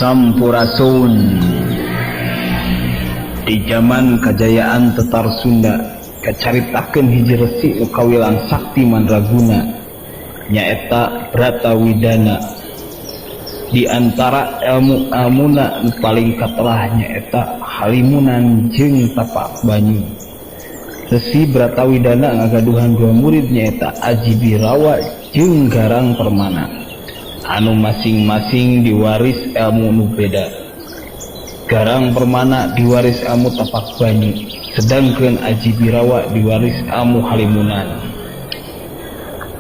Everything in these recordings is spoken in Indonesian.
Sampurasun. Di zaman kejayaan tetar Sunda kacaritakeun hiji resi nu kawilang sakti mandraguna nyaeta Bratawidana. Di antara ilmu-ilmuna nu paling katelah nyaeta halimunan jeung tapak banyu. Resi Bratawidana ngagaduhan dua murid nyaeta Aji Birawa jeung Garang Permana, anu masing-masing diwaris ilmu nu beda. Garang Permana diwaris ilmu tapak banyu, sedangkan Aji Birawa diwaris ilmu halimunan.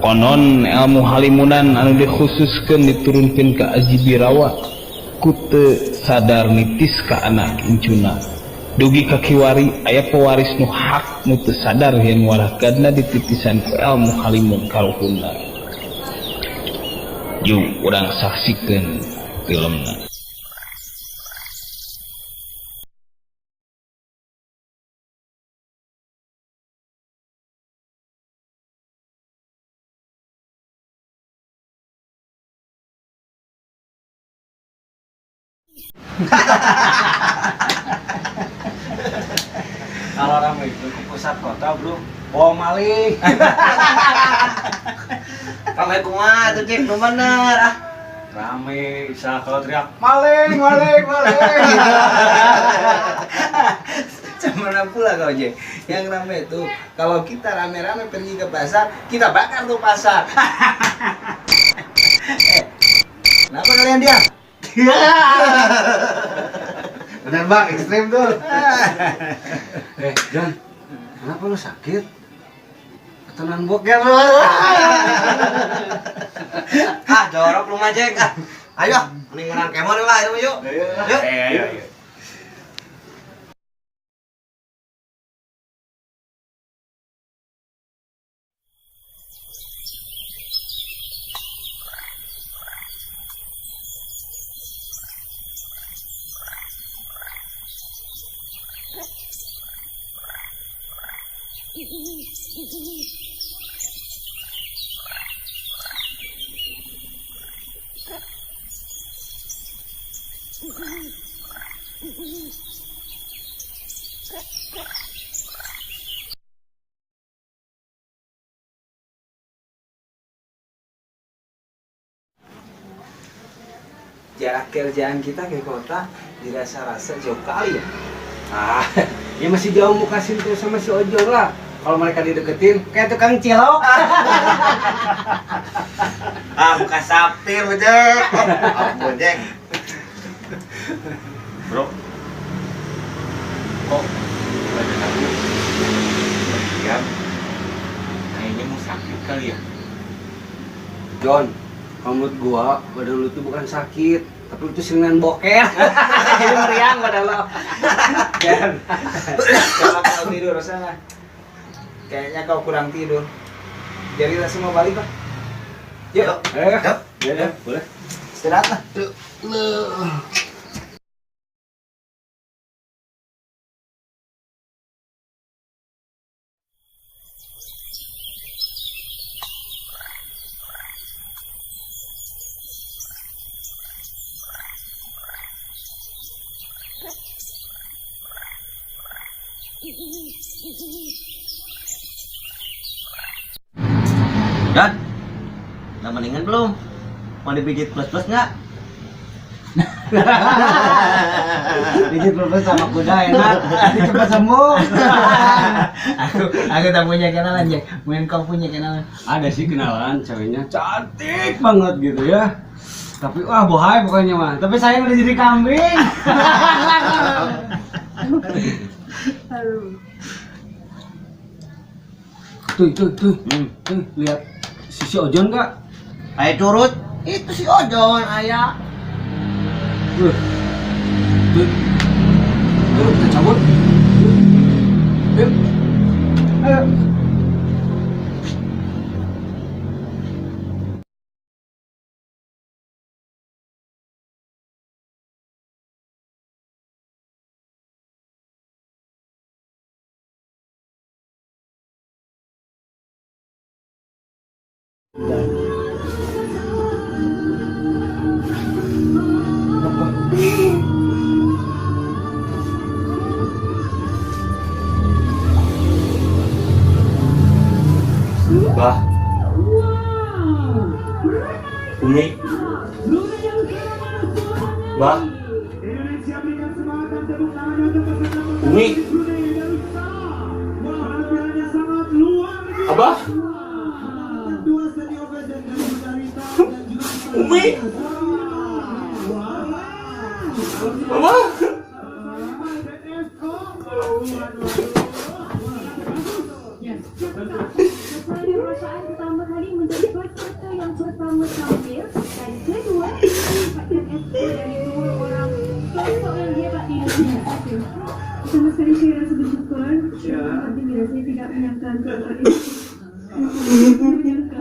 Konon ilmu halimunan anu dikhususkeun diturunkeun ka Aji Birawa ku teu sadar nitis ka anak incuna. Dugi ka kiwari aya pewaris nu hak nu teu sadar yen waragadna dititisan ku ilmu halimun karuhuna. Yuk urang saksikeun filmna. Kalau ramai itu di pusat kota bro, bawa maling. Ramai kumaha tuh cek, nu bener ah. Ramai, bisa kalau teriak maling. Cuman pula kau Jack. Yang ramai itu kalau kita rame-rame pergi ke pasar, kita bakar tuh pasar. Kenapa kalian diam? Bener bang, ekstrim tuh. John, kenapa lu sakit? Ketenan boker lu. Jorok lu mah Jack. Ayo, mendingan kemon lah itu yuk. Yuk. Ayo. Jarak kerjaan kita ke kota dirasa-rasa jauh kali ya. Ya masih jauh muka Sintu sama si Ojol lah. Kalau mereka dideketin kayak tukang cilok. Bukan sapir Jack. Ampun Jack. Bro, kok badan aku bagian kayaknya mau sakit kali ya? John, kalau menurut gua badan lu tuh bukan sakit, tapi itu seringan boker. Jadi meriang badan lo. Jan, kalau kau tidur sana, kayaknya kau kurang tidur. Jadi langsung mau balik Pak. Yuk. Ya, boleh. Istirahat lah. Dan, udah mendingan belum? Mau dipijit plus-plus nggak? Pijit plus sama kuda enak, cepat sembuh. Aku tak punya kenalan Jack. Mungkin kau punya kenalan. Ada sih kenalan, ceweknya cantik banget gitu ya. Tapi wah bohai pokoknya mah. Tapi saya udah jadi kambing. Tuh, lihat si Ojon nggak? Ayo curut, itu si Ojon, ayah. Tuh, kita cabut. Yuk, ayo. Umi. Mbak. Umi. Abah. Umi. Abah. Perasaan pertama kali menjadi peserta yang pertama tampil dan kedua mendapatkan SK dari dua orang sosok yang hebat di dunia satu. Sama sekali saya rasa bersyukur sebab bila saya tidak menyangka kalau ini menyangka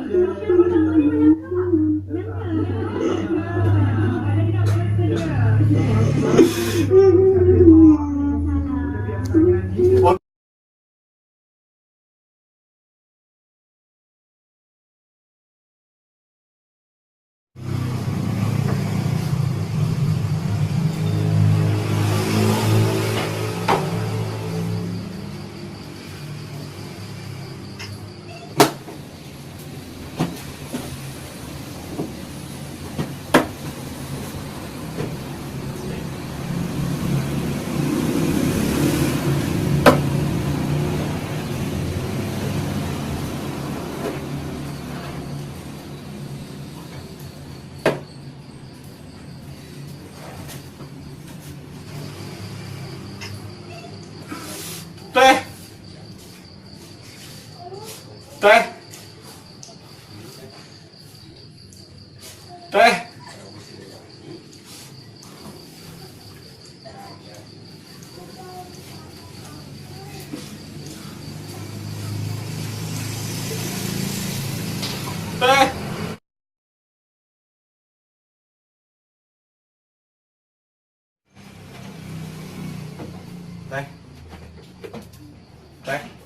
Teh. Teh. Teh. Teh. Teh. Teh.